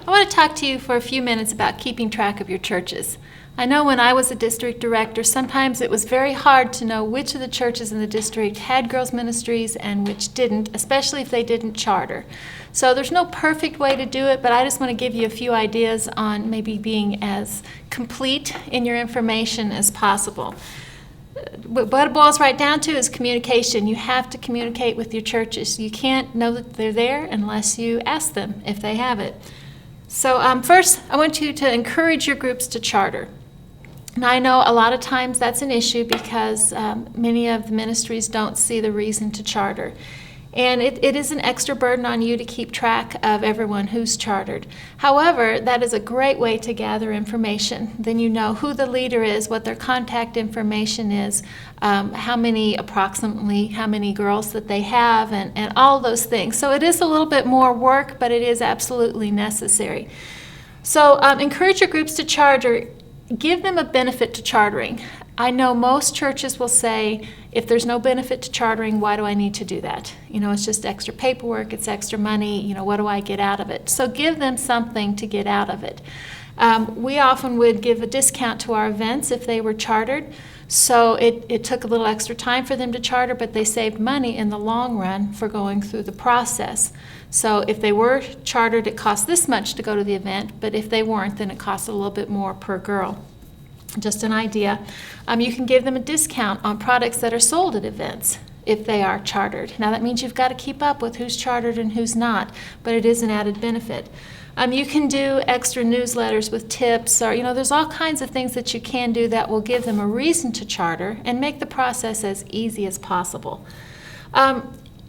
I want to talk to you for a few minutes about keeping track of your churches. I know when I was a district director, sometimes it was very hard to know which of the churches in the district had girls' ministries and which didn't, especially if they didn't charter. So there's no perfect way to do it, but I just want to give you a few ideas on maybe being as complete in your information as possible. What it boils right down to is communication. You have to communicate with your churches. You can't know that they're there unless you ask them if they have it. So first, I want you to encourage your groups to charter. Now, I know a lot of times that's an issue because many of the ministries don't see the reason to charter. And it is an extra burden on you to keep track of everyone who's chartered. However, that is a great way to gather information. Then you know who the leader is, what their contact information is, approximately how many girls that they have, and all those things. So it is a little bit more work, but it is absolutely necessary. So encourage your groups to charter. Give them a benefit to chartering. I know most churches will say, if there's no benefit to chartering, why do I need to do that? It's just extra paperwork, it's extra money, what do I get out of it? So give them something to get out of it. We often would give a discount to our events if they were chartered. So it took a little extra time for them to charter, but they saved money in the long run for going through the process. So if they were chartered, it cost this much to go to the event, but if they weren't, then it cost a little bit more per girl. Just an idea. You can give them a discount on products that are sold at events if they are chartered. Now that means you've got to keep up with who's chartered and who's not, but it is an added benefit. You can do extra newsletters with tips, or there's all kinds of things that you can do that will give them a reason to charter and make the process as easy as possible.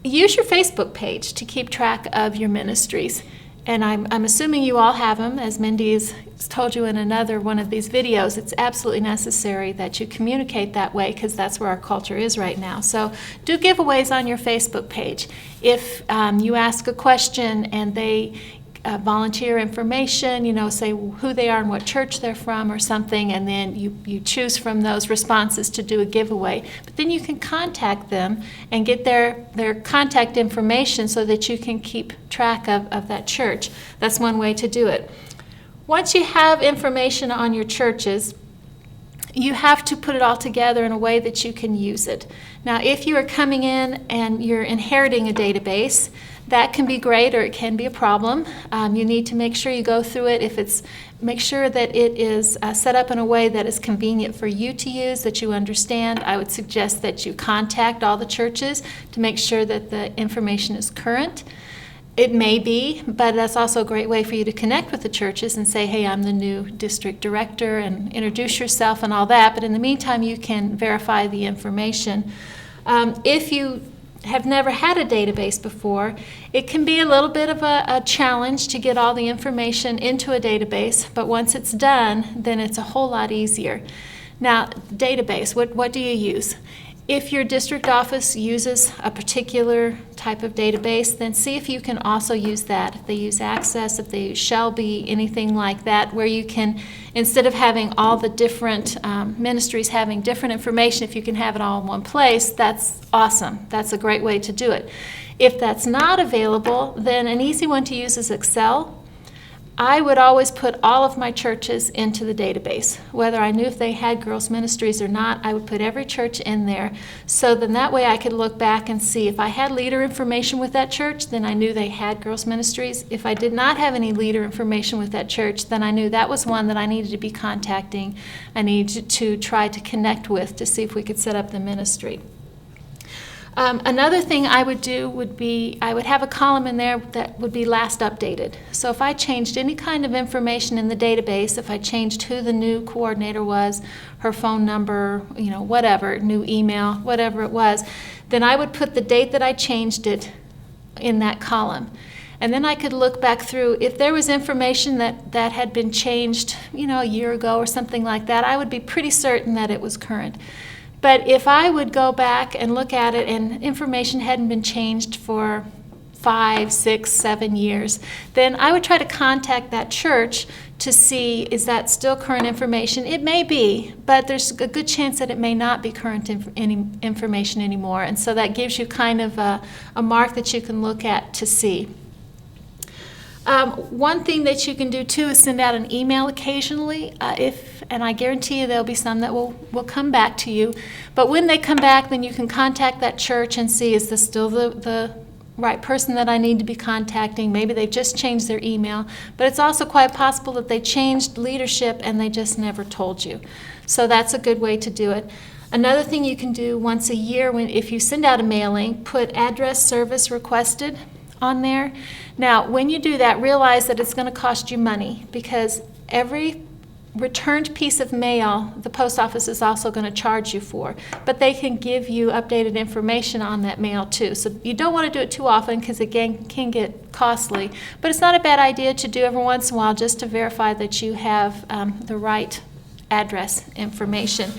Use your Facebook page to keep track of your ministries. And I'm assuming you all have them, as Mindy has told you in another one of these videos. It's absolutely necessary that you communicate that way because that's where our culture is right now. So do giveaways on your Facebook page. If you ask a question and they volunteer information, say who they are and what church they're from or something, and then you choose from those responses to do a giveaway. But then you can contact them and get their contact information so that you can keep track of that church. That's one way to do it. Once you have information on your churches, you have to put it all together in a way that you can use it. Now, if you are coming in and you're inheriting a database, that can be great or it can be a problem. You need to make sure you go through it. Make sure that it is set up in a way that is convenient for you to use, that you understand. I would suggest that you contact all the churches to make sure that the information is current. It may be, but that's also a great way for you to connect with the churches and say, hey, I'm the new district director, and introduce yourself and all that. But in the meantime, you can verify the information. If you have never had a database before, it can be a little bit of a challenge to get all the information into a database, but once it's done, then it's a whole lot easier. Now, database, what do you use? If your district office uses a particular type of database, then see if you can also use that. If they use Access, if they use Shelby, anything like that, where you can, instead of having all the different ministries having different information, if you can have it all in one place, that's awesome. That's a great way to do it. If that's not available, then an easy one to use is Excel. I would always put all of my churches into the database. Whether I knew if they had girls' ministries or not, I would put every church in there. So then that way I could look back and see if I had leader information with that church, then I knew they had girls' ministries. If I did not have any leader information with that church, then I knew that was one that I needed to be contacting. I needed to try to connect with to see if we could set up the ministry. Another thing I would do would be, I would have a column in there that would be last updated. So if I changed any kind of information in the database, if I changed who the new coordinator was, her phone number, whatever, new email, whatever it was, then I would put the date that I changed it in that column. And then I could look back through, if there was information that had been changed, a year ago or something like that, I would be pretty certain that it was current. But if I would go back and look at it and information hadn't been changed for 5, 6, 7 years, then I would try to contact that church to see, is that still current information? It may be, but there's a good chance that it may not be current information anymore. And so that gives you kind of a mark that you can look at to see. One thing that you can do too is send out an email occasionally, and I guarantee you there'll be some that will come back to you. But when they come back, then you can contact that church and see, is this still the right person that I need to be contacting? Maybe they've just changed their email, but it's also quite possible that they changed leadership and they just never told you. So that's a good way to do it. Another thing you can do once a year, if you send out a mailing, put address service requested on there. Now, when you do that, realize that it's going to cost you money, because every returned piece of mail the post office is also going to charge you for, but they can give you updated information on that mail too. So you don't want to do it too often, because again, it can get costly, but it's not a bad idea to do every once in a while just to verify that you have the right address information.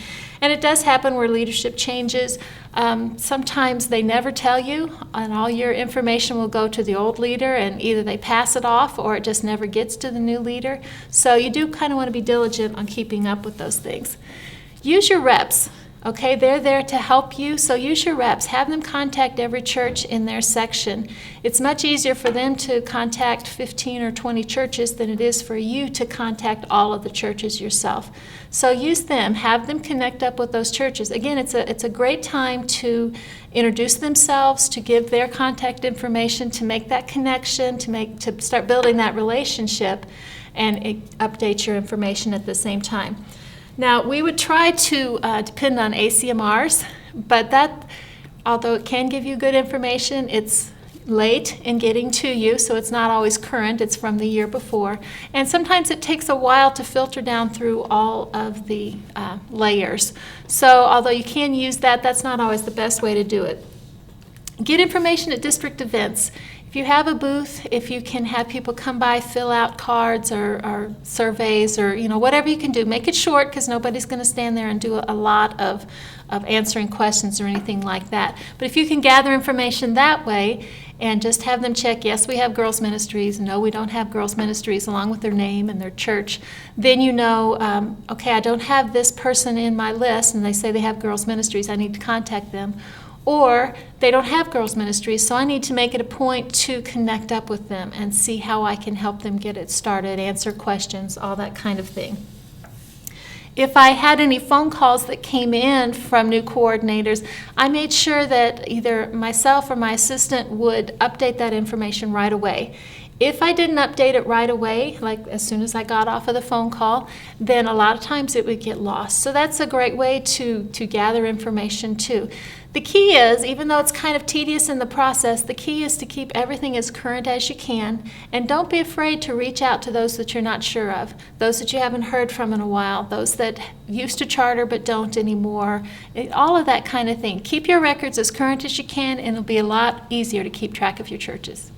And it does happen where leadership changes. Sometimes they never tell you, and all your information will go to the old leader, and either they pass it off or it just never gets to the new leader. So you do kind of want to be diligent on keeping up with those things. Use your reps. Okay, they're there to help you, so use your reps. Have them contact every church in their section. It's much easier for them to contact 15 or 20 churches than it is for you to contact all of the churches yourself. So use them. Have them connect up with those churches. Again, it's a great time to introduce themselves, to give their contact information, to make that connection, to start building that relationship, and update your information at the same time. Now, we would try to depend on ACMRs, but that, although it can give you good information, it's late in getting to you, so it's not always current. It's from the year before. And sometimes it takes a while to filter down through all of the layers. So although you can use that, that's not always the best way to do it. Get information at district events. If you have a booth, if you can have people come by, fill out cards or surveys, or whatever you can do, make it short, because nobody's going to stand there and do a lot of answering questions or anything like that. But if you can gather information that way and just have them check, yes, we have girls ministries, no, we don't have girls ministries, along with their name and their church, then you know, okay, I don't have this person in my list and they say they have girls ministries, I need to contact them. Or they don't have girls ministries, so I need to make it a point to connect up with them and see how I can help them get it started, answer questions, all that kind of thing. If I had any phone calls that came in from new coordinators, I made sure that either myself or my assistant would update that information right away. If I didn't update it right away, like as soon as I got off of the phone call, then a lot of times it would get lost. So that's a great way to gather information too. The key is, even though it's kind of tedious in the process, the key is to keep everything as current as you can, and don't be afraid to reach out to those that you're not sure of, those that you haven't heard from in a while, those that used to charter but don't anymore, all of that kind of thing. Keep your records as current as you can, and it'll be a lot easier to keep track of your churches.